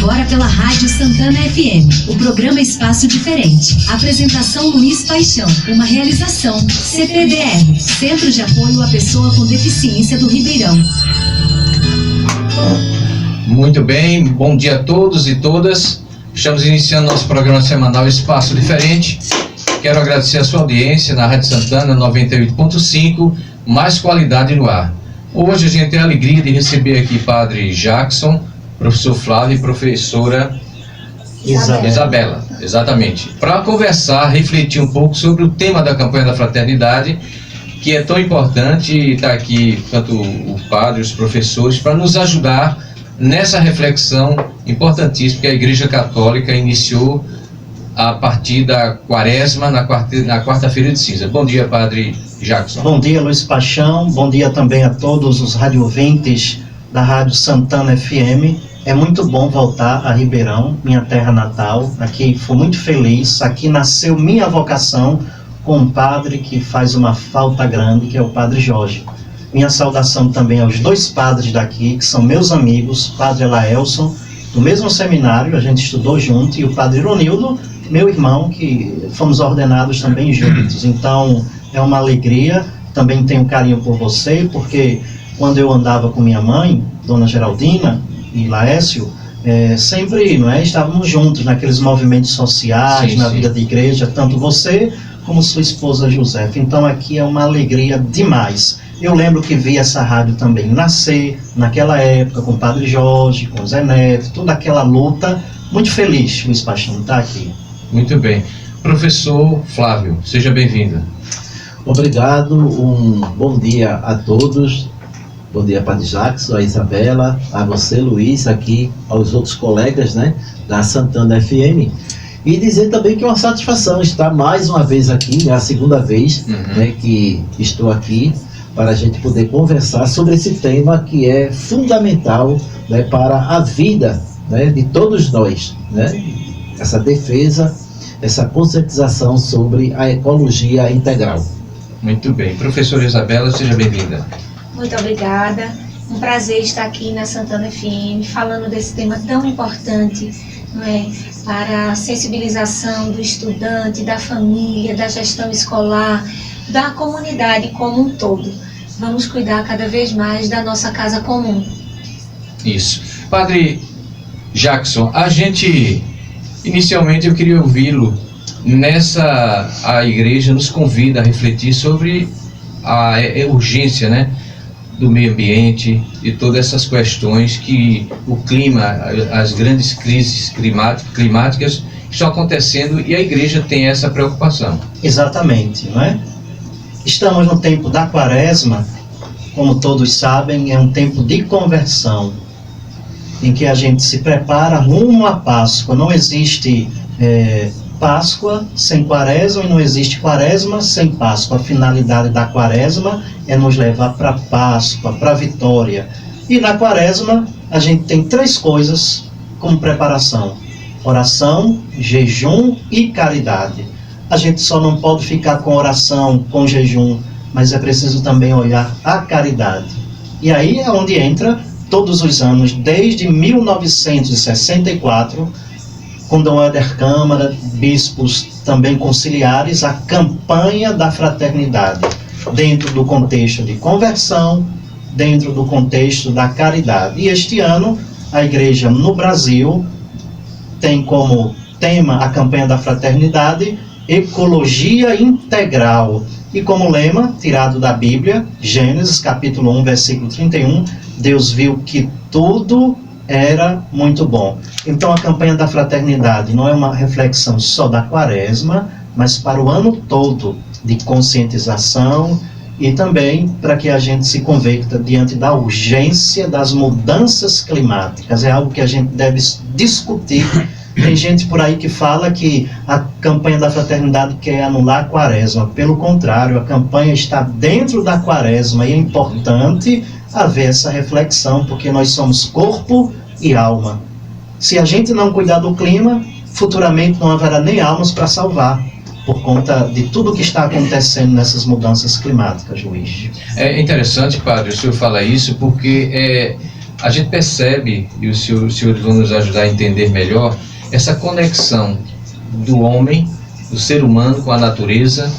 agora pela Rádio Santana FM, o programa Espaço Diferente. Apresentação Luiz Paixão, uma realização CPDR, Centro de Apoio à Pessoa com Deficiência do Ribeirão. Muito bem, bom dia a todos e todas. Estamos iniciando nosso programa semanal Espaço Diferente. Quero agradecer a sua audiência na Rádio Santana 98.5, mais qualidade no ar. Hoje a gente tem a alegria de receber aqui Padre Jackson, professor Flávio e professora Isabela, exatamente, para conversar, refletir um pouco sobre o tema da campanha da fraternidade, que é tão importante, e está aqui tanto o padre e os professores para nos ajudar nessa reflexão importantíssima que a Igreja Católica iniciou a partir da Quaresma, na quarta-feira de cinza. Bom dia, Padre Jackson. Bom dia, Luiz Paixão. Bom dia também a todos os radiovintes da Rádio Santana FM. É muito bom voltar a Ribeirão, minha terra natal. Aqui fui muito feliz. Aqui nasceu minha vocação com um padre que faz uma falta grande, que é o Padre Jorge. Minha saudação também aos dois padres daqui, que são meus amigos, Padre Laelson, do mesmo seminário, a gente estudou junto, e o Padre Ironildo, meu irmão, que fomos ordenados também juntos. Então, é uma alegria. Também tenho carinho por você, porque quando eu andava com minha mãe, Dona Geraldina e Laécio, sempre estávamos juntos naqueles movimentos sociais, na vida de igreja, tanto você como sua esposa Josefa. Então, aqui é uma alegria demais. Eu lembro que vi essa rádio também nascer, naquela época, com o Padre Jorge, com o Zé Neto, toda aquela luta. Muito feliz, Luiz Paixão, estar aqui. Muito bem. Professor Flávio, seja bem-vindo. Obrigado, um bom dia a todos. Bom dia, Padre Jackson, a Isabela, a você, Luiz, aqui, aos outros colegas, da Santana FM. E dizer também que é uma satisfação estar mais uma vez aqui, é a segunda vez que estou aqui, para a gente poder conversar sobre esse tema que é fundamental para a vida de todos nós, essa defesa, essa conscientização sobre a ecologia integral. Muito bem. Professora Isabela, seja bem-vinda. Muito obrigada. Um prazer estar aqui na Santana FM, falando desse tema tão importante, para a sensibilização do estudante, da família, da gestão escolar, da comunidade como um todo. Vamos cuidar cada vez mais da nossa casa comum. Isso. Padre Jackson, inicialmente eu queria ouvi-lo. A igreja nos convida a refletir sobre a urgência, do meio ambiente e todas essas questões que o clima, as grandes crises climáticas estão acontecendo, e a igreja tem essa preocupação. Exatamente, Estamos no tempo da Quaresma, como todos sabem, é um tempo de conversão, em que a gente se prepara rumo à Páscoa. Não existe Páscoa sem Quaresma, e não existe Quaresma sem Páscoa. A finalidade da Quaresma é nos levar para a Páscoa, para a vitória. E na Quaresma a gente tem 3 coisas como preparação: oração, jejum e caridade. A gente só não pode ficar com oração, com jejum, mas é preciso também olhar a caridade. E aí é onde entra, todos os anos, desde 1964, com Dom Éder Câmara, bispos também conciliares, a campanha da fraternidade, dentro do contexto de conversão, dentro do contexto da caridade. E este ano, a igreja no Brasil tem como tema a campanha da fraternidade, ecologia integral. E como lema, tirado da Bíblia, Gênesis capítulo 1, versículo 31, Deus viu que tudo era muito bom. Então a campanha da fraternidade não é uma reflexão só da Quaresma, mas para o ano todo de conscientização, e também para que a gente se converta diante da urgência das mudanças climáticas. É algo que a gente deve discutir. Tem gente por aí que fala que a campanha da fraternidade quer anular a Quaresma. Pelo contrário, a campanha está dentro da Quaresma, e é importante haver essa reflexão, porque nós somos corpo e alma. Se a gente não cuidar do clima, futuramente não haverá nem almas para salvar, por conta de tudo que está acontecendo nessas mudanças climáticas, Luiz. É interessante, padre, o senhor fala isso, porque a gente percebe, e os senhores vão nos ajudar a entender melhor, essa conexão do homem, do ser humano com a natureza,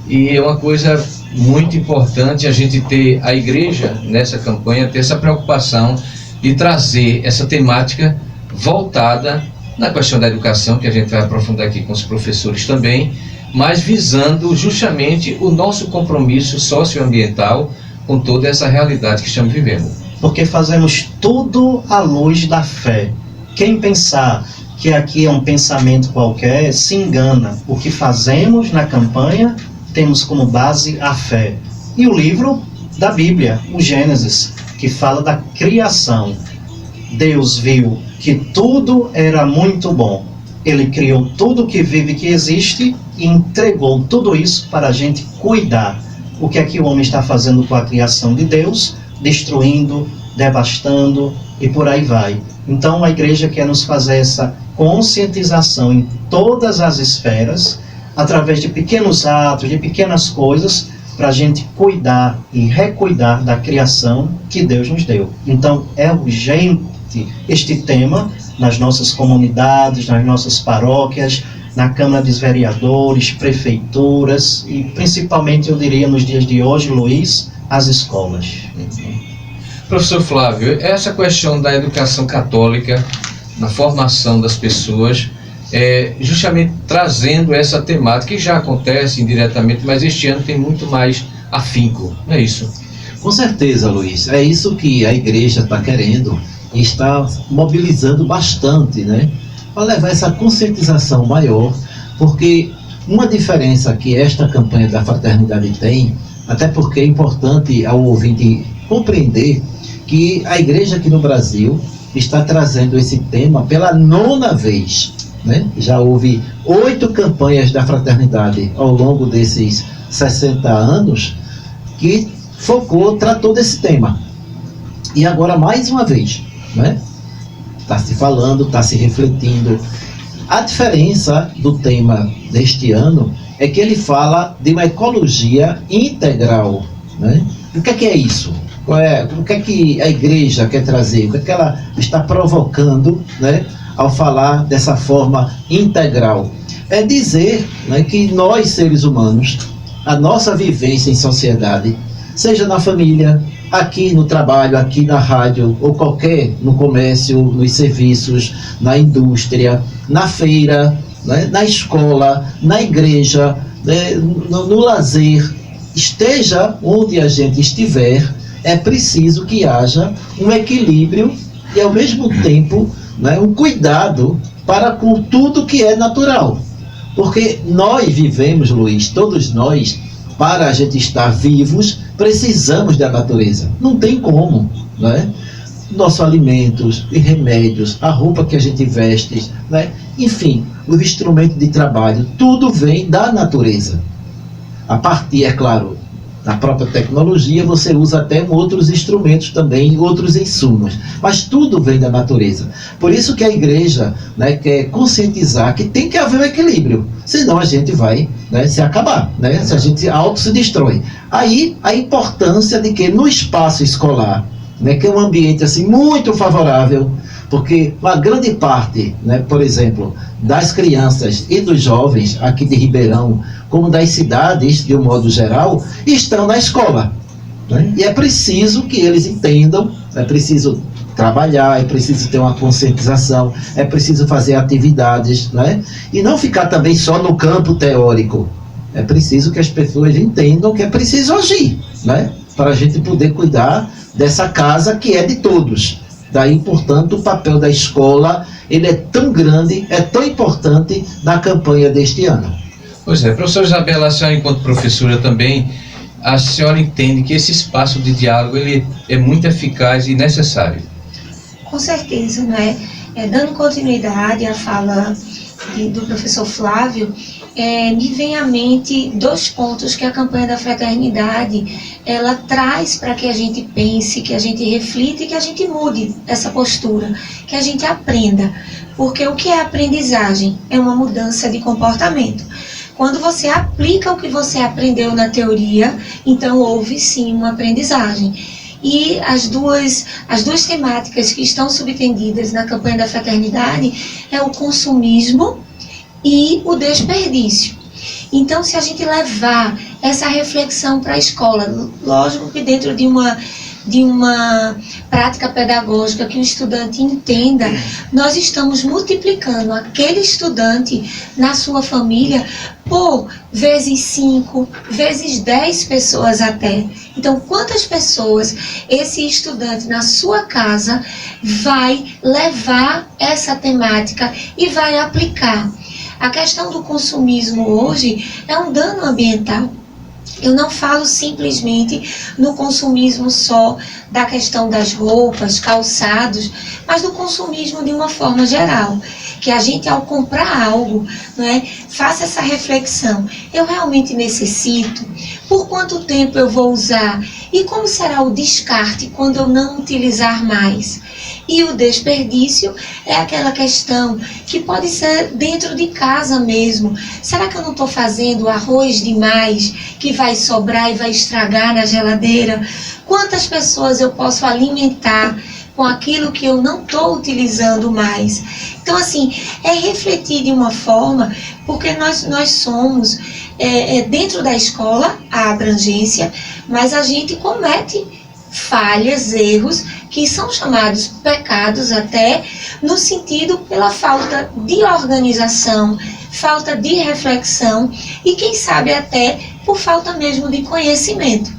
e é uma coisa muito importante a gente ter, a igreja nessa campanha, ter essa preocupação de trazer essa temática voltada na questão da educação, que a gente vai aprofundar aqui com os professores também, mas visando justamente o nosso compromisso socioambiental com toda essa realidade que estamos vivendo. Porque fazemos tudo à luz da fé. Quem pensar que aqui é um pensamento qualquer, se engana. O que fazemos na campanha, temos como base a fé. E o livro da Bíblia, o Gênesis, que fala da criação. Deus viu que tudo era muito bom. Ele criou tudo que vive, que existe, e entregou tudo isso para a gente cuidar. O que é que o homem está fazendo com a criação de Deus? Destruindo, devastando e por aí vai. Então a igreja quer nos fazer essa conscientização em todas as esferas, através de pequenos atos, de pequenas coisas, para a gente cuidar e recuidar da criação que Deus nos deu. Então é urgente este tema nas nossas comunidades, nas nossas paróquias, na Câmara dos Vereadores, prefeituras e principalmente, eu diria, nos dias de hoje, Luiz, as escolas. Professor Flávio, essa questão da educação católica na formação das pessoas, justamente trazendo essa temática, que já acontece indiretamente, mas este ano tem muito mais afinco, não é isso? Com certeza, Luiz. É isso que a igreja está querendo e está mobilizando bastante, né? Para levar essa conscientização maior, porque uma diferença que esta campanha da fraternidade tem, até porque é importante ao ouvinte compreender que a igreja aqui no Brasil está trazendo esse tema pela 9ª vez, né? Já houve 8 campanhas da fraternidade ao longo desses 60 anos que tratou desse tema. E agora mais uma vez, né? Está se falando, está se refletindo. A diferença do tema deste ano é que ele fala de uma ecologia integral, né? O que é isso? O que é que a igreja quer trazer? O que é que ela está provocando, né, ao falar dessa forma integral? É dizer, né, que nós, seres humanos, a nossa vivência em sociedade, seja na família, aqui no trabalho, aqui na rádio, ou no comércio, nos serviços, na indústria, na feira, né, na escola, na igreja, né, no lazer, esteja onde a gente estiver, é preciso que haja um equilíbrio e, ao mesmo tempo, né, um cuidado para com tudo que é natural. Porque nós vivemos, Luiz, todos nós, para a gente estar vivos, precisamos da natureza. Não tem como, né? Nossos alimentos e remédios, a roupa que a gente veste, né? Enfim, os instrumentos de trabalho, tudo vem da natureza. A partir, é claro, da própria tecnologia, você usa até outros instrumentos também, outros insumos, mas tudo vem da natureza. Por isso que a igreja, né, quer conscientizar que tem que haver um equilíbrio, senão a gente vai, né, se acabar, né, se a gente se destrói. Aí a importância de que no espaço escolar, né, que é um ambiente assim muito favorável, porque uma grande parte, né, por exemplo, das crianças e dos jovens aqui de Ribeirão, como das cidades, de um modo geral, estão na escola, né? E é preciso que eles entendam, é preciso trabalhar, é preciso ter uma conscientização, é preciso fazer atividades, né? E não ficar também só no campo teórico. É preciso que as pessoas entendam que é preciso agir, né, para a gente poder cuidar dessa casa que é de todos. Daí, portanto, o papel da escola, ele é tão grande, é tão importante na campanha deste ano. Pois é, professora Isabela, a senhora enquanto professora também, a senhora entende que esse espaço de diálogo, ele é muito eficaz e necessário? Com certeza, né? Dando continuidade à fala do professor Flávio, me vem à mente 2 pontos que a campanha da fraternidade ela traz para que a gente pense, que a gente reflita e que a gente mude essa postura, que a gente aprenda. Porque o que é aprendizagem? É uma mudança de comportamento. Quando você aplica o que você aprendeu na teoria, então houve sim uma aprendizagem. E as duas temáticas que estão subtendidas na campanha da fraternidade é o consumismo e o desperdício. Então, se a gente levar essa reflexão para a escola, lógico que dentro de uma prática pedagógica que o estudante entenda, nós estamos multiplicando aquele estudante na sua família por vezes 5, vezes 10 pessoas até. Então, quantas pessoas esse estudante na sua casa vai levar essa temática e vai aplicar? A questão do consumismo hoje é um dano ambiental. Eu não falo simplesmente no consumismo só da questão das roupas, calçados, mas do consumismo de uma forma geral. Que a gente, ao comprar algo, faça essa reflexão. Eu realmente necessito? Por quanto tempo eu vou usar? E como será o descarte quando eu não utilizar mais? E o desperdício é aquela questão que pode ser dentro de casa mesmo. Será que eu não estou fazendo arroz demais, que vai sobrar e vai estragar na geladeira? Quantas pessoas eu posso alimentar com aquilo que eu não estou utilizando mais? Então, assim, é refletir de uma forma, porque nós somos, dentro da escola, a abrangência, mas a gente comete falhas, erros, que são chamados pecados até, no sentido pela falta de organização, falta de reflexão e, quem sabe, até por falta mesmo de conhecimento.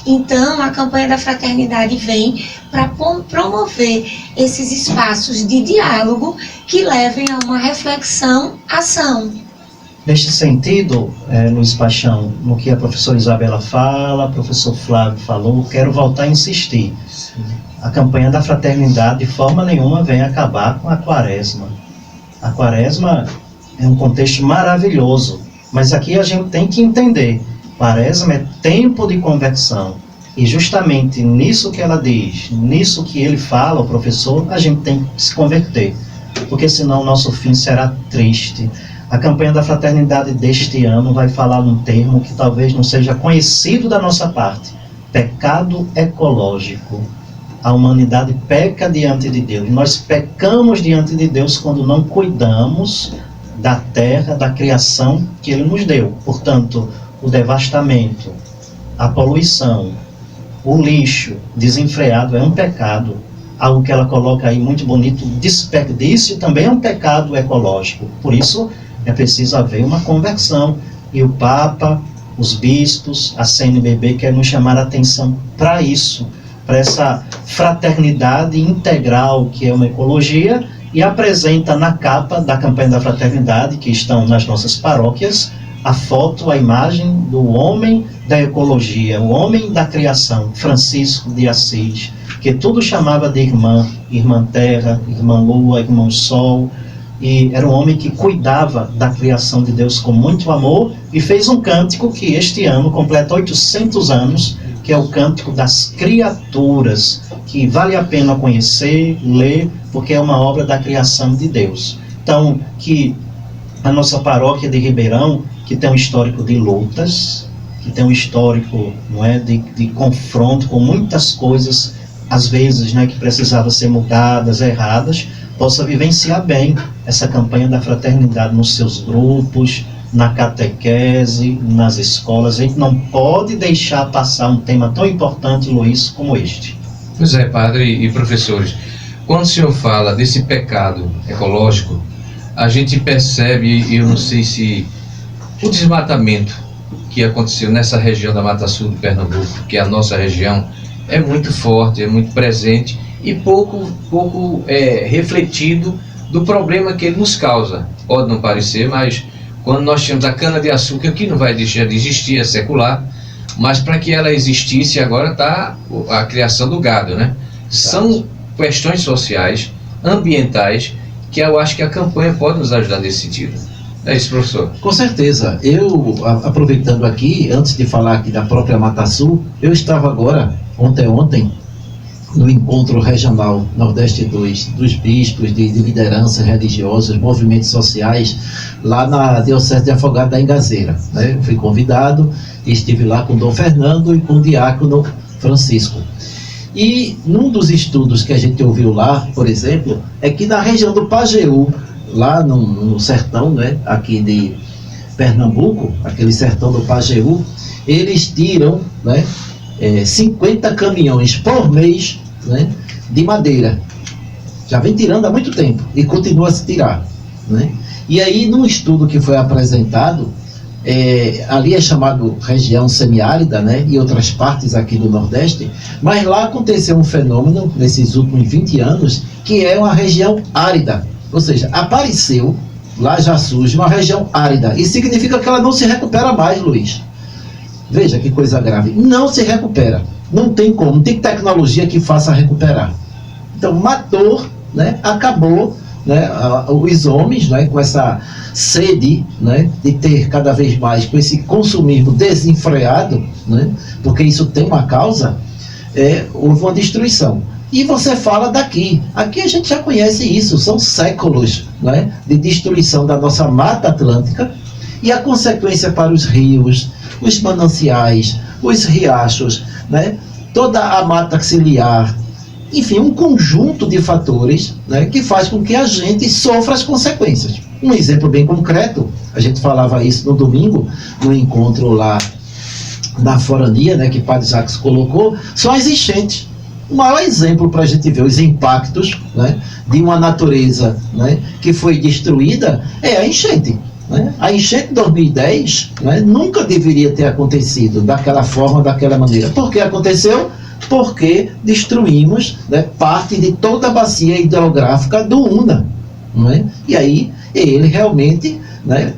Então, a campanha da fraternidade vem para promover esses espaços de diálogo que levem a uma reflexão, ação. Neste sentido, Luiz Paixão, no que a professora Isabela fala, o professor Flávio falou, quero voltar a insistir. A campanha da fraternidade, de forma nenhuma, vem acabar com a quaresma. A quaresma é um contexto maravilhoso, mas aqui a gente tem que entender, quaresma é tempo de conversão. E justamente nisso que ela diz, nisso que ele fala, o professor, a gente tem que se converter, porque senão o nosso fim será triste. A campanha da fraternidade deste ano vai falar num termo que talvez não seja conhecido da nossa parte: pecado ecológico. A humanidade peca diante de Deus. Nós pecamos diante de Deus quando não cuidamos da terra, da criação que Ele nos deu. Portanto, o devastamento, a poluição, o lixo desenfreado é um pecado. Algo que ela coloca aí muito bonito, desperdício, também é um pecado ecológico. Por isso, é preciso haver uma conversão. E o Papa, os bispos, a CNBB querem nos chamar a atenção para isso, para essa fraternidade integral que é uma ecologia, e apresenta na capa da campanha da fraternidade, que estão nas nossas paróquias, a foto, a imagem do homem da ecologia, o homem da criação, Francisco de Assis, que tudo chamava de irmã, irmã terra, irmã lua, irmão sol, e era um homem que cuidava da criação de Deus com muito amor, e fez um cântico que este ano completa 800 anos, que é o Cântico das Criaturas, que vale a pena conhecer, ler, porque é uma obra da criação de Deus. Então, que a nossa paróquia de Ribeirão, que tem um histórico de lutas, que tem um histórico, de confronto com muitas coisas, às vezes, que precisavam ser mudadas, erradas, possa vivenciar bem essa campanha da fraternidade nos seus grupos, na catequese, nas escolas. A gente não pode deixar passar um tema tão importante, Luiz, como este. Pois é, padre e professores, quando o senhor fala desse pecado ecológico, a gente percebe, eu não sei se o desmatamento que aconteceu nessa região da Mata Sul de Pernambuco, que é a nossa região, é muito forte, é muito presente e pouco refletido do problema que ele nos causa. Pode não parecer, mas quando nós tínhamos a cana-de-açúcar, que não vai deixar de existir, é secular, mas para que ela existisse, agora está a criação do gado, São questões sociais, ambientais, que eu acho que a campanha pode nos ajudar nesse sentido. É isso, professor? Com certeza. Eu, aproveitando aqui, antes de falar aqui da própria Mata Sul, eu estava agora, ontem, no encontro regional Nordeste 2 dos bispos, de lideranças religiosas, movimentos sociais, lá na Diocese de Afogados da Ingazeira. Eu fui convidado e estive lá com o Dom Fernando e com o diácono Francisco. E num dos estudos que a gente ouviu lá, por exemplo, é que na região do Pajeú, lá no sertão, né, aqui de Pernambuco, aquele sertão do Pajeú, eles tiram, né, 50 caminhões por mês, né, de madeira. Já vem tirando há muito tempo e continua a se tirar, né? E aí, num estudo que foi apresentado, ali é chamado região semiárida, né, e outras partes aqui do Nordeste, mas lá aconteceu um fenômeno nesses últimos 20 anos, que é uma região árida, ou seja, apareceu, lá já surge uma região árida, e significa que ela não se recupera mais, Luiz. Veja que coisa grave, não se recupera, não tem como, não tem tecnologia que faça recuperar. Então matou, né, acabou, né, os homens, né, com essa sede, né, de ter cada vez mais, com esse consumismo desenfreado, né, porque isso tem uma causa, houve uma destruição. E você fala aqui a gente já conhece isso, são séculos, né, de destruição da nossa Mata Atlântica, e a consequência para os rios, os mananciais, os riachos, né, toda a mata ciliar, enfim, um conjunto de fatores, né, que faz com que a gente sofra as consequências. Um exemplo bem concreto, a gente falava isso no domingo, no encontro lá na Forania, né, que o Padre Jacques colocou, são as enchentes. O maior exemplo para a gente ver os impactos, né, de uma natureza, né, que foi destruída é a enchente. Né? A enchente de 2010, né, nunca deveria ter acontecido daquela forma, daquela maneira. Por que aconteceu? Porque destruímos, né, parte de toda a bacia hidrográfica do Una. Não é? E aí ele realmente, né,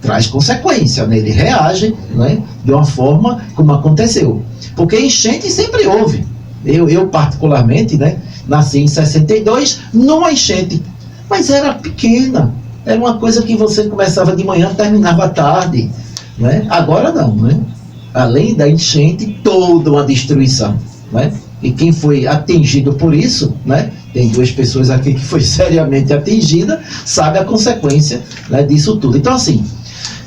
traz consequência, né? Ele reage, né, de uma forma como aconteceu. Porque enchente sempre houve. Eu particularmente, né, nasci em 62, numa enchente, mas era pequena. Era uma coisa que você começava de manhã, terminava à tarde, né? Agora não, né? Além da enchente, toda uma destruição, né? E quem foi atingido por isso, né? Tem duas pessoas aqui que foi seriamente atingida, sabe a consequência, né, disso tudo. Então, assim,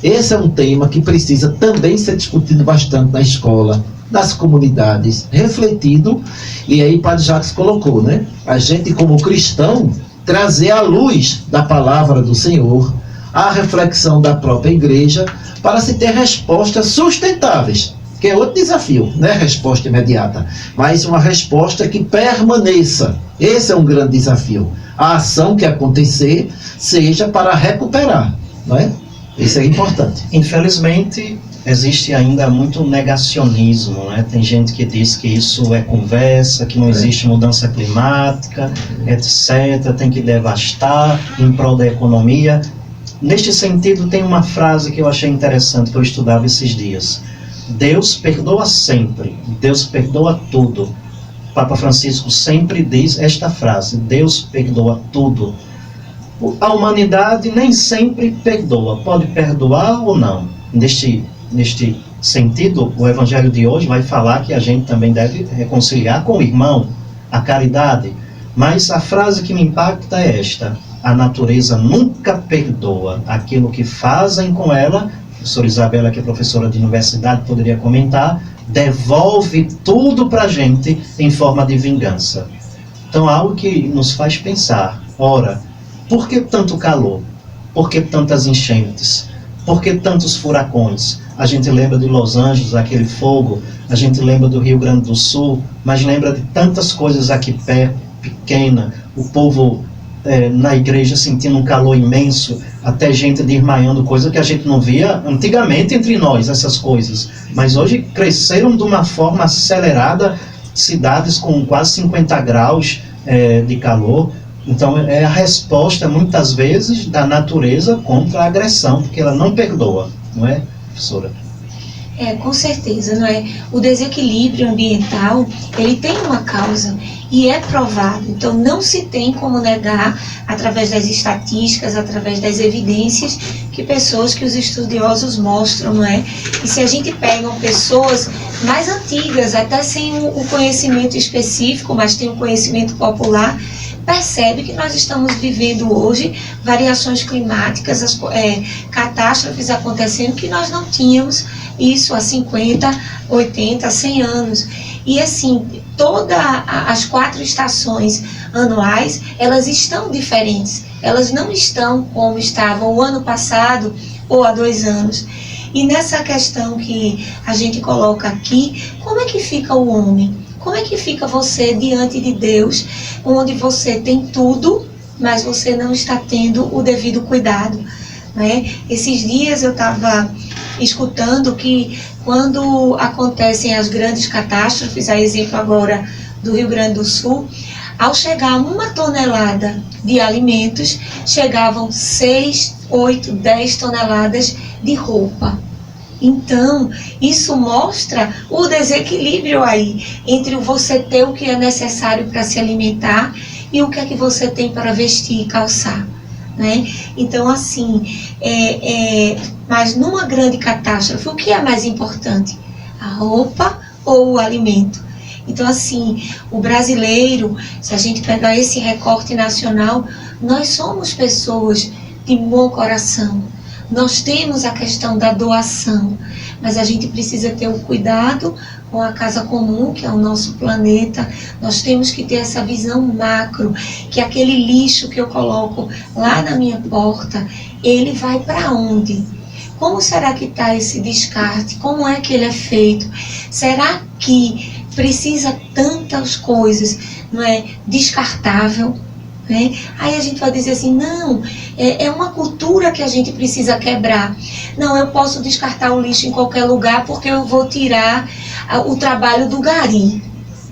esse é um tema que precisa também ser discutido bastante na escola, nas comunidades, refletido, e aí o Padre Jacques colocou, né? A gente como cristão trazer a luz da palavra do Senhor, a reflexão da própria igreja, para se ter respostas sustentáveis, que é outro desafio, não é resposta imediata, mas uma resposta que permaneça. Esse é um grande desafio. A ação que acontecer seja para recuperar, não é? Isso é importante. Infelizmente, existe ainda muito negacionismo, né? Tem gente que diz que isso é conversa, que não existe mudança climática, etc. Tem que devastar em prol da economia. Neste sentido, tem uma frase que eu achei interessante, que eu estudava esses dias. Deus perdoa sempre, Deus perdoa tudo. O Papa Francisco sempre diz esta frase, Deus perdoa tudo. A humanidade nem sempre perdoa, pode perdoar ou não. Neste sentido, o Evangelho de hoje vai falar que a gente também deve reconciliar com o irmão, a caridade. Mas a frase que me impacta é esta: a natureza nunca perdoa. Aquilo que fazem com ela, a professora Isabela, que é professora de universidade, poderia comentar, devolve tudo para a gente em forma de vingança. Então, algo que nos faz pensar, ora, por que tanto calor? Por que tantas enchentes? Por que tantos furacões? A gente lembra de Los Angeles, aquele fogo, a gente lembra do Rio Grande do Sul, mas lembra de tantas coisas aqui perto, pequena, o povo na igreja sentindo um calor imenso, até gente desmaiando, coisa que a gente não via antigamente entre nós, essas coisas. Mas hoje cresceram de uma forma acelerada, cidades com quase 50 graus de calor. Então é a resposta, muitas vezes, da natureza contra a agressão, porque ela não perdoa, não é, professora? Com certeza, não é? O desequilíbrio ambiental, ele tem uma causa e é provado. Então não se tem como negar, através das estatísticas, através das evidências, que os estudiosos mostram, não é? E se a gente pega pessoas mais antigas, até sem o conhecimento específico, mas tem um conhecimento popular, percebe que nós estamos vivendo hoje variações climáticas, catástrofes acontecendo que nós não tínhamos isso há 50, 80, 100 anos. E assim, as 4 estações anuais, elas estão diferentes. Elas não estão como estavam o ano passado ou há 2 anos. E nessa questão que a gente coloca aqui, como é que fica o homem? Como é que fica você diante de Deus, onde você tem tudo, mas você não está tendo o devido cuidado, né? Esses dias eu estava escutando que quando acontecem as grandes catástrofes, a exemplo agora do Rio Grande do Sul, ao chegar 1 tonelada de alimentos, chegavam 6, 8, 10 toneladas de roupa. Então, isso mostra o desequilíbrio aí entre você ter o que é necessário para se alimentar e o que é que você tem para vestir e calçar, né? Então, assim, mas numa grande catástrofe, o que é mais importante? A roupa ou o alimento? Então, assim, o brasileiro, se a gente pegar esse recorte nacional, nós somos pessoas de bom coração. Nós temos a questão da doação, mas a gente precisa ter o cuidado com a casa comum, que é o nosso planeta. Nós temos que ter essa visão macro, que aquele lixo que eu coloco lá na minha porta, ele vai para onde? Como será que está esse descarte? Como é que ele é feito? Será que precisa tantas coisas, não é descartável? Né? Aí a gente vai dizer assim, não, é uma cultura que a gente precisa quebrar. Não, eu posso descartar o lixo em qualquer lugar porque eu vou tirar o trabalho do gari.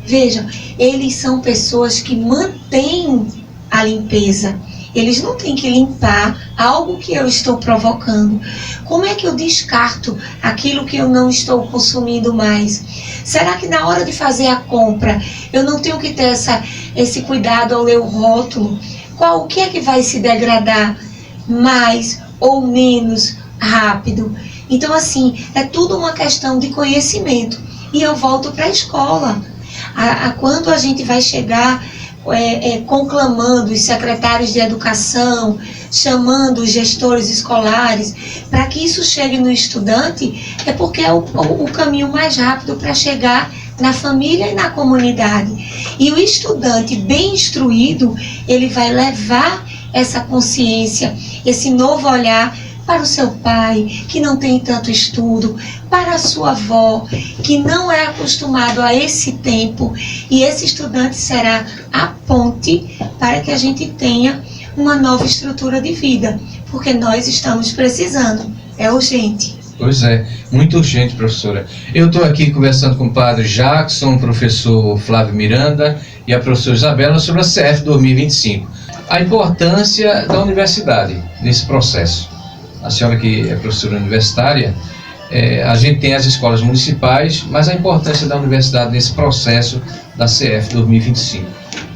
Vejam, eles são pessoas que mantêm a limpeza. Eles não têm que limpar algo que eu estou provocando. Como é que eu descarto aquilo que eu não estou consumindo mais? Será que na hora de fazer a compra eu não tenho que ter esse cuidado ao ler o rótulo? O que é que vai se degradar mais ou menos rápido? Então, assim, é tudo uma questão de conhecimento. E eu volto para a escola. Quando a gente vai chegar conclamando os secretários de educação, chamando os gestores escolares, para que isso chegue no estudante, é porque é o caminho mais rápido para chegar na família e na comunidade. E o estudante bem instruído, ele vai levar essa consciência, esse novo olhar para o seu pai, que não tem tanto estudo, para a sua avó, que não é acostumado a esse tempo, e esse estudante será a ponte para que a gente tenha uma nova estrutura de vida, porque nós estamos precisando, é urgente. Pois é, muito urgente, professora. Eu estou aqui conversando com o padre Jackson, o professor Flávio Miranda e a professora Isabela sobre a CF 2025. A importância da universidade nesse processo. A senhora que é professora universitária, a gente tem as escolas municipais, mas a importância da universidade nesse processo da CF 2025.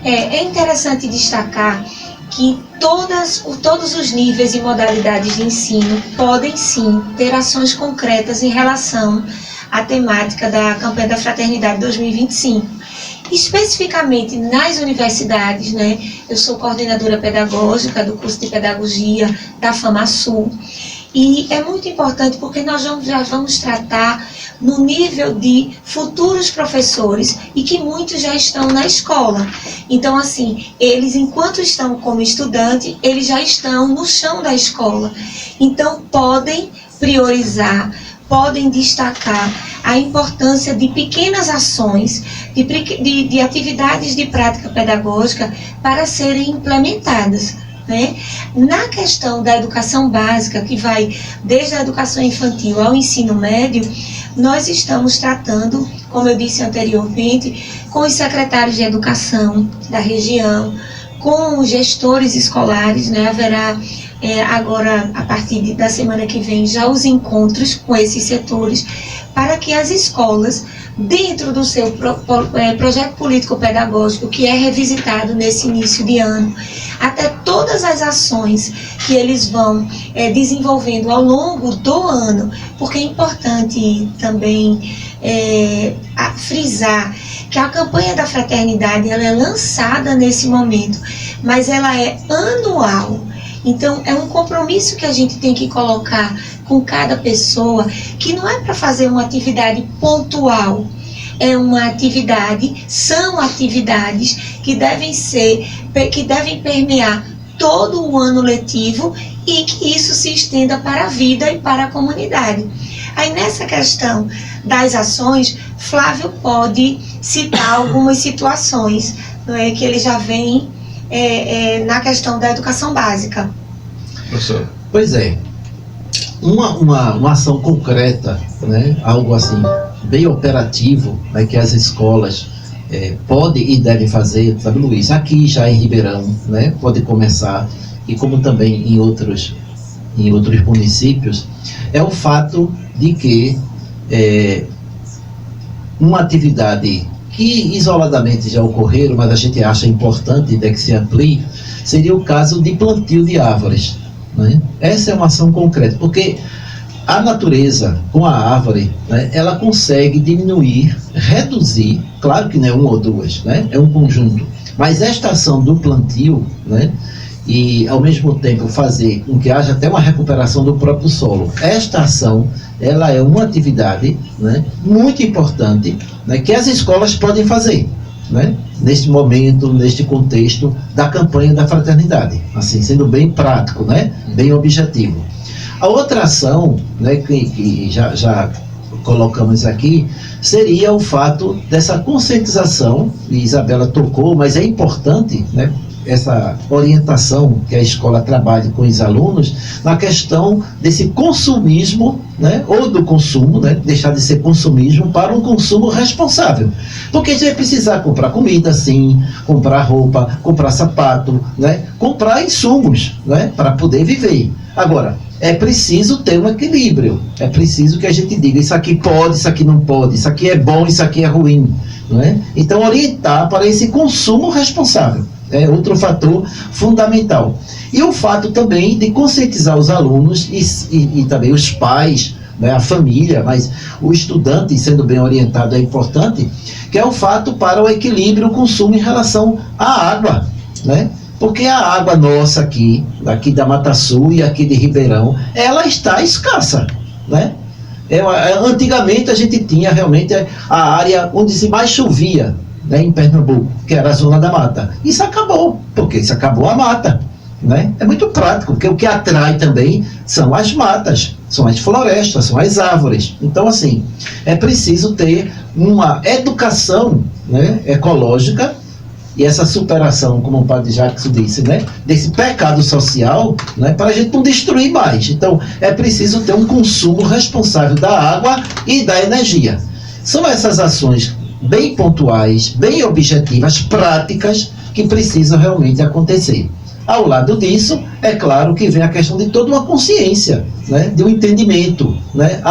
É interessante destacar que todos os níveis e modalidades de ensino podem sim ter ações concretas em relação à temática da campanha da Fraternidade 2025. Especificamente nas universidades, né? Eu sou coordenadora pedagógica do curso de pedagogia da FAMASUL, e é muito importante porque nós já vamos tratar no nível de futuros professores e que muitos já estão na escola. Então, assim, eles, enquanto estão como estudante, eles já estão no chão da escola. Então, podem priorizar, podem destacar a importância de pequenas ações, de atividades de prática pedagógica para serem implementadas, né? Na questão da educação básica, que vai desde a educação infantil ao ensino médio, nós estamos tratando, como eu disse anteriormente, com os secretários de educação da região, com os gestores escolares, né? Haverá agora, a partir da semana que vem, já os encontros com esses setores, para que as escolas, dentro do seu projeto político-pedagógico, que é revisitado nesse início de ano, até todas as ações que eles vão desenvolvendo ao longo do ano, porque é importante também frisar que a campanha da fraternidade ela é lançada nesse momento, mas ela é anual. Então, é um compromisso que a gente tem que colocar com cada pessoa, que não é para fazer uma atividade pontual, é uma atividade, são atividades que devem permear todo o ano letivo e que isso se estenda para a vida e para a comunidade. Aí nessa questão das ações, Flávio pode citar algumas situações, não é, que ele já vem na questão da educação básica. Professor. Pois é, uma ação concreta, né, algo assim, bem operativo, né, que as escolas podem e devem fazer, sabe, Luiz? Aqui já em Ribeirão, né, pode começar, e como também em outros municípios, é o fato de que uma atividade que isoladamente já ocorreram, mas a gente acha importante, né, que se amplie, seria o caso de plantio de árvores, né? Essa é uma ação concreta, porque a natureza com a árvore, né, ela consegue diminuir, reduzir, claro que não é uma ou duas, né, é um conjunto, mas esta ação do plantio, né, e ao mesmo tempo fazer com que haja até uma recuperação do próprio solo. Esta ação, ela é uma atividade, né, muito importante, né, que as escolas podem fazer, né, neste momento, neste contexto da campanha da fraternidade, assim, sendo bem prático, né, bem objetivo. A outra ação, né, que já colocamos aqui, seria o fato dessa conscientização, e Isabela tocou, mas é importante, né, essa orientação que a escola trabalha com os alunos na questão desse consumismo, né, ou do consumo, né, deixar de ser consumismo para um consumo responsável, porque a gente vai precisar comprar comida, sim, comprar roupa, comprar sapato, né, comprar insumos, né, para poder viver. Agora, é preciso ter um equilíbrio, é preciso que a gente diga, isso aqui pode, isso aqui não pode, isso aqui é bom, isso aqui é ruim, né? Então orientar para esse consumo responsável é outro fator fundamental. E o fato também de conscientizar os alunos e também os pais, né, a família, mas o estudante sendo bem orientado é importante, que é o fato para o equilíbrio, o consumo em relação à água, né? Porque a água nossa aqui da Mata Sul e aqui de Ribeirão, ela está escassa, né? Antigamente a gente tinha realmente a área onde se mais chovia, né, em Pernambuco, que era a zona da mata. Isso acabou, porque isso acabou a mata, né? É muito prático, porque o que atrai também são as matas, são as florestas, são as árvores. Então, assim, é preciso ter uma educação, né, ecológica, e essa superação, como o padre Jacques disse, né, desse pecado social, né, para a gente não destruir mais. Então, é preciso ter um consumo responsável da água e da energia. São essas ações bem pontuais, bem objetivas, práticas, que precisam realmente acontecer. Ao lado disso, é claro que vem a questão de toda uma consciência, né, de um entendimento, né,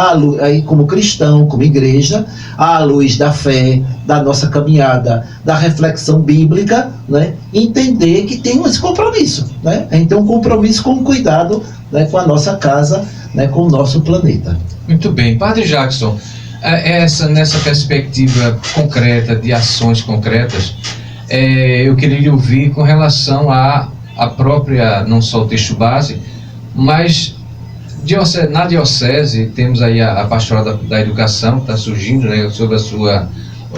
aí como cristão, como igreja, à luz da fé, da nossa caminhada, da reflexão bíblica, né, entender que tem esse compromisso, né, a gente tem um compromisso com o cuidado, né, com a nossa casa, né, com o nosso planeta. Muito bem. Padre Jackson, nessa perspectiva concreta, de ações concretas, eu queria lhe ouvir com relação a própria, não só o texto base, mas na diocese temos aí a pastoral da educação que está surgindo, né, sob a sua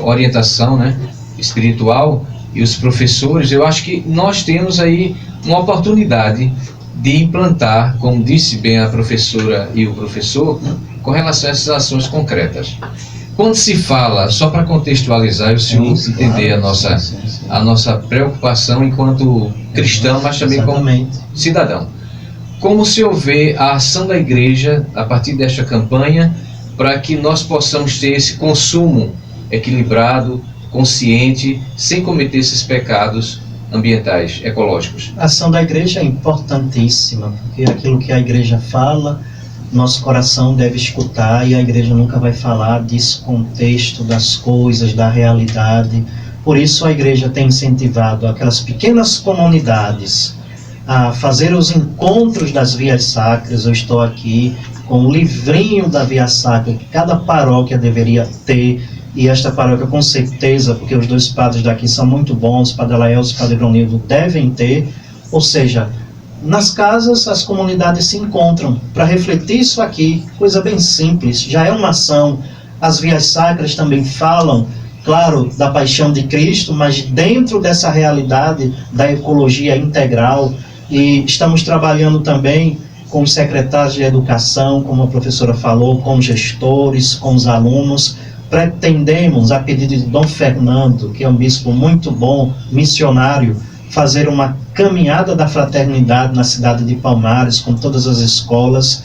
orientação, né, espiritual, e os professores. Eu acho que nós temos aí uma oportunidade de implantar, como disse bem a professora e o professor, com relação a essas ações concretas. Quando se fala, só para contextualizar e o senhor entender a nossa preocupação enquanto cristão, mas também como cidadão. Como se houver a ação da igreja, a partir desta campanha, para que nós possamos ter esse consumo equilibrado, consciente, sem cometer esses pecados ambientais, ecológicos? A ação da igreja é importantíssima, porque aquilo que a igreja fala, nosso coração deve escutar, e a igreja nunca vai falar desse contexto das coisas, da realidade. Por isso a igreja tem incentivado aquelas pequenas comunidades a fazer os encontros das vias sacras. Eu estou aqui com o livrinho da via sacra que cada paróquia deveria ter, e esta paróquia com certeza, porque os dois padres daqui são muito bons, o padre Laelso e o padre Brunildo devem ter. Ou seja, nas casas as comunidades se encontram para refletir isso aqui, coisa bem simples, já é uma ação. As vias sacras também falam claro, da paixão de Cristo, mas dentro dessa realidade da ecologia integral. E estamos trabalhando também com os secretários de educação, como a professora falou, com os gestores, com os alunos. Pretendemos, a pedido de Dom Fernando, que é um bispo muito bom, missionário, fazer uma caminhada da fraternidade na cidade de Palmares, com todas as escolas.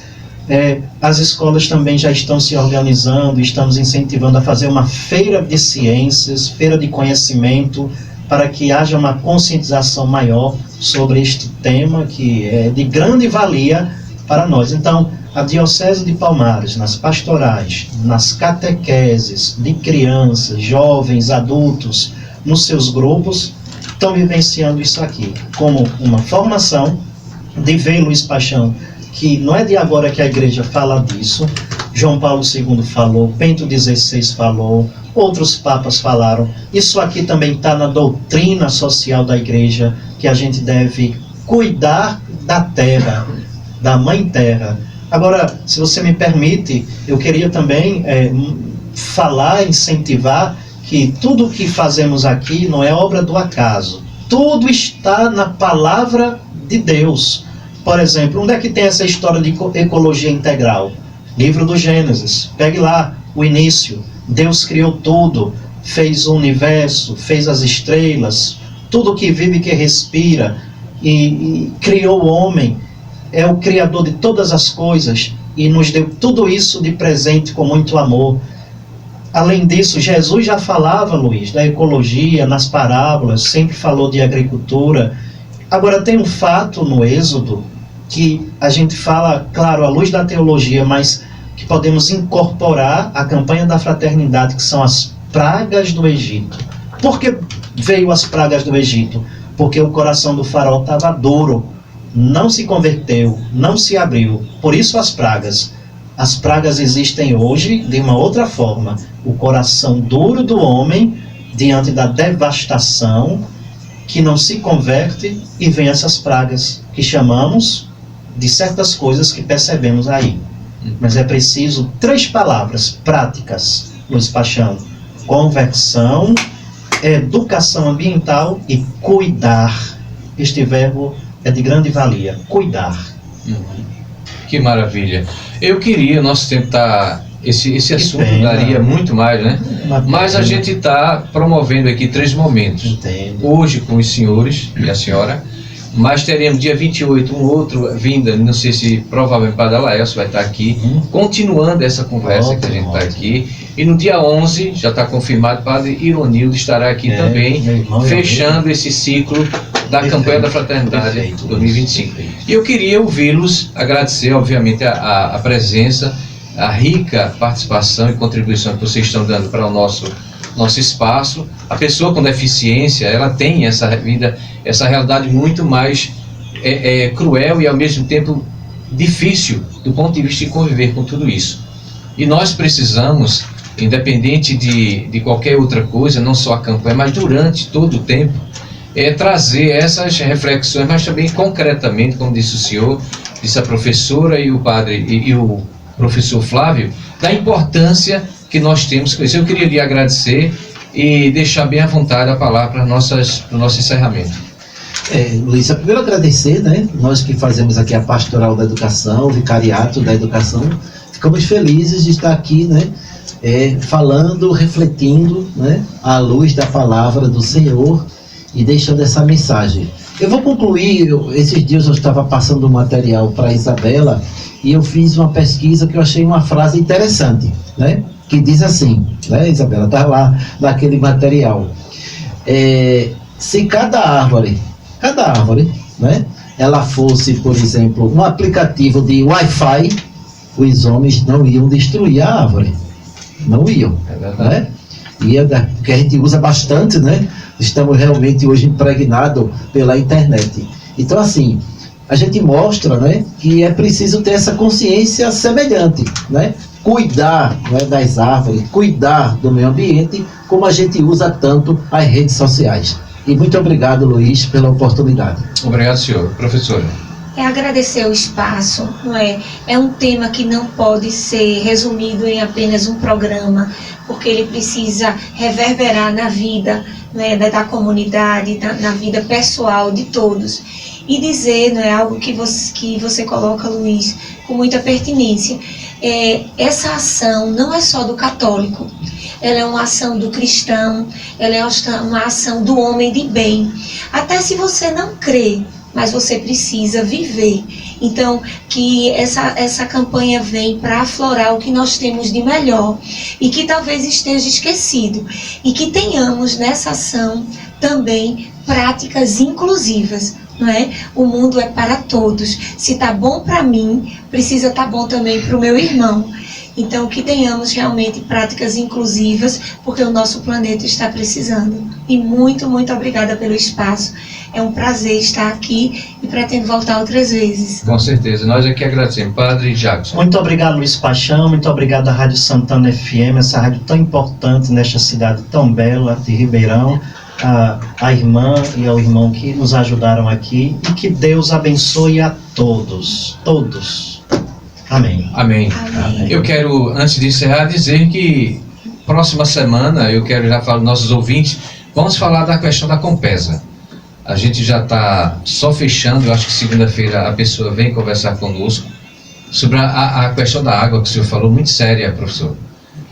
As escolas também já estão se organizando, estamos incentivando a fazer uma feira de ciências, feira de conhecimento, para que haja uma conscientização maior sobre este tema, que é de grande valia para nós. Então, a Diocese de Palmares, nas pastorais, nas catequeses de crianças, jovens, adultos, nos seus grupos, estão vivenciando isso aqui, como uma formação de ver Luiz Paixão, que não é de agora que a igreja fala disso. João Paulo II falou, Bento XVI falou, outros papas falaram. Isso aqui também está na doutrina social da igreja, que a gente deve cuidar da terra, da mãe terra. Agora, se você me permite, eu queria também falar, incentivar que tudo o que fazemos aqui não é obra do acaso. Tudo está na palavra de Deus. Por exemplo, onde é que tem essa história de ecologia integral? Livro do Gênesis. Pegue lá o início. Deus criou tudo, fez o universo, fez as estrelas, tudo que vive e que respira, e criou o homem. É o criador de todas as coisas e nos deu tudo isso de presente com muito amor. Além disso, Jesus já falava, Luiz, da ecologia nas parábolas, sempre falou de agricultura. Agora, tem um fato no Êxodo que a gente fala, claro, à luz da teologia, mas que podemos incorporar a campanha da fraternidade, que são as pragas do Egito. Por que veio as pragas do Egito? Porque o coração do faraó estava duro, não se converteu, não se abriu. Por isso as pragas. As pragas existem hoje de uma outra forma. O coração duro do homem, diante da devastação, que não se converte, e vem essas pragas, que chamamos de certas coisas que percebemos aí. Mas é preciso 3 palavras práticas, Luiz Paixão: conversão, educação ambiental e cuidar. Este verbo é de grande valia, cuidar. Que maravilha. Eu queria, nosso tempo está... Esse assunto daria muito mais, né? Mas a gente está promovendo aqui 3 momentos. Entendo. Hoje com os senhores e a senhora, mas teremos dia 28 um outro vinda, não sei se provavelmente o Padre Laelcio vai estar aqui, continuando essa conversa que a gente está aqui. E no dia 11, já está confirmado, o Padre Ironildo estará aqui também, fechando esse ciclo da campanha da Fraternidade 2025. E eu queria ouvi-los, agradecer, obviamente, a presença, a rica participação e contribuição que vocês estão dando para o nosso espaço. A pessoa com deficiência, ela tem essa vida, essa realidade muito mais cruel e ao mesmo tempo difícil do ponto de vista de conviver com tudo isso. E nós precisamos, independente de qualquer outra coisa, não só a campanha, mas durante todo o tempo, trazer essas reflexões, mas também concretamente, como disse o senhor, disse a professora e o padre e o professor Flávio, da importância que nós temos com isso. Eu queria lhe agradecer e deixar bem à vontade a palavra para o nosso encerramento. Luiz, primeiro agradecer, né? Nós que fazemos aqui a Pastoral da Educação, o Vicariato da Educação, ficamos felizes de estar aqui, né? Falando, refletindo, né? À luz da palavra do Senhor e deixando essa mensagem. Eu vou concluir, esses dias eu estava passando um material para a Isabela e eu fiz uma pesquisa que eu achei uma frase interessante, né? Que diz assim, né, Isabela? Está lá naquele material. Se cada árvore, né, ela fosse, por exemplo, um aplicativo de Wi-Fi, os homens não iam destruir a árvore. Não iam. É verdade. Né? Porque a gente usa bastante, né? Estamos realmente hoje impregnados pela internet. Então, assim, a gente mostra, né, que é preciso ter essa consciência semelhante, né? Cuidar, né, das árvores, cuidar do meio ambiente, como a gente usa tanto as redes sociais. E muito obrigado, Luiz, pela oportunidade. Obrigado, senhor. Professora. é agradecer o espaço, não é? É um tema que não pode ser resumido em apenas um programa, porque ele precisa reverberar na vida, não é, da comunidade, na vida pessoal de todos. E dizer, não é, algo que você coloca, Luiz, com muita pertinência. Essa ação não é só do católico, ela é uma ação do cristão, ela é uma ação do homem de bem. Até se você não crê, mas você precisa viver. Então, que essa campanha vem para aflorar o que nós temos de melhor e que talvez esteja esquecido. E que tenhamos nessa ação também práticas inclusivas. Não é? O mundo é para todos. Se está bom para mim, precisa estar bom também para o meu irmão. Então, que tenhamos realmente práticas inclusivas, porque o nosso planeta está precisando. E muito, muito obrigada pelo espaço. É um prazer estar aqui e pretendo voltar outras vezes. Com certeza. Nós aqui agradecemos. Padre Jackson. Muito obrigado, Luiz Paixão. Muito obrigado à Rádio Santana FM, essa rádio tão importante nesta cidade tão bela de Ribeirão. A irmã e ao irmão que nos ajudaram aqui. E que Deus abençoe a todos. Todos. Amém. Amém. Amém. Eu quero, antes de encerrar, dizer que próxima semana, eu quero já falar aos nossos ouvintes, vamos falar da questão da Compesa. A gente já está só fechando, eu acho que segunda-feira a pessoa vem conversar conosco sobre a questão da água, que o senhor falou, muito séria, professor.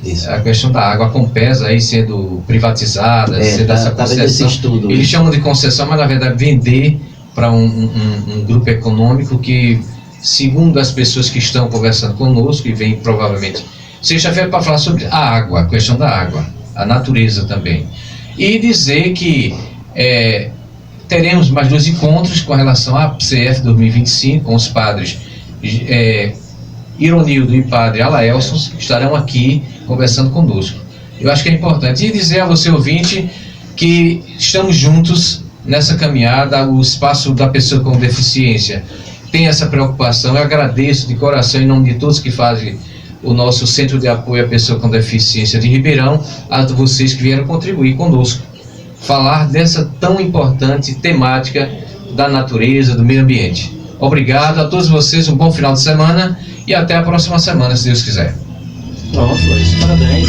Isso. A questão da água, a Compesa aí sendo privatizada, sendo essa concessão. Estudo, Eles chamam de concessão, mas na verdade vender para um grupo econômico que, segundo as pessoas que estão conversando conosco, e vem provavelmente sexta-feira para falar sobre a água, a questão da água, a natureza também. E dizer que teremos mais 2 encontros com relação à CF 2025, com os padres Ironildo e padre Alaelson, que estarão aqui conversando conosco. Eu acho que é importante. E dizer a você, ouvinte, que estamos juntos nessa caminhada, o espaço da pessoa com deficiência tem essa preocupação. Eu agradeço de coração, em nome de todos que fazem o nosso Centro de Apoio à Pessoa com Deficiência de Ribeirão, a vocês que vieram contribuir conosco, falar dessa tão importante temática da natureza, do meio ambiente. Obrigado a todos vocês, um bom final de semana e até a próxima semana, se Deus quiser. Pronto, Luiz, parabéns.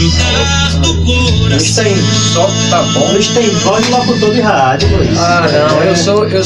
Luiz tem, Só tá bom. Luiz tem voz de locutor de rádio, Luiz. Ah, não, eu sou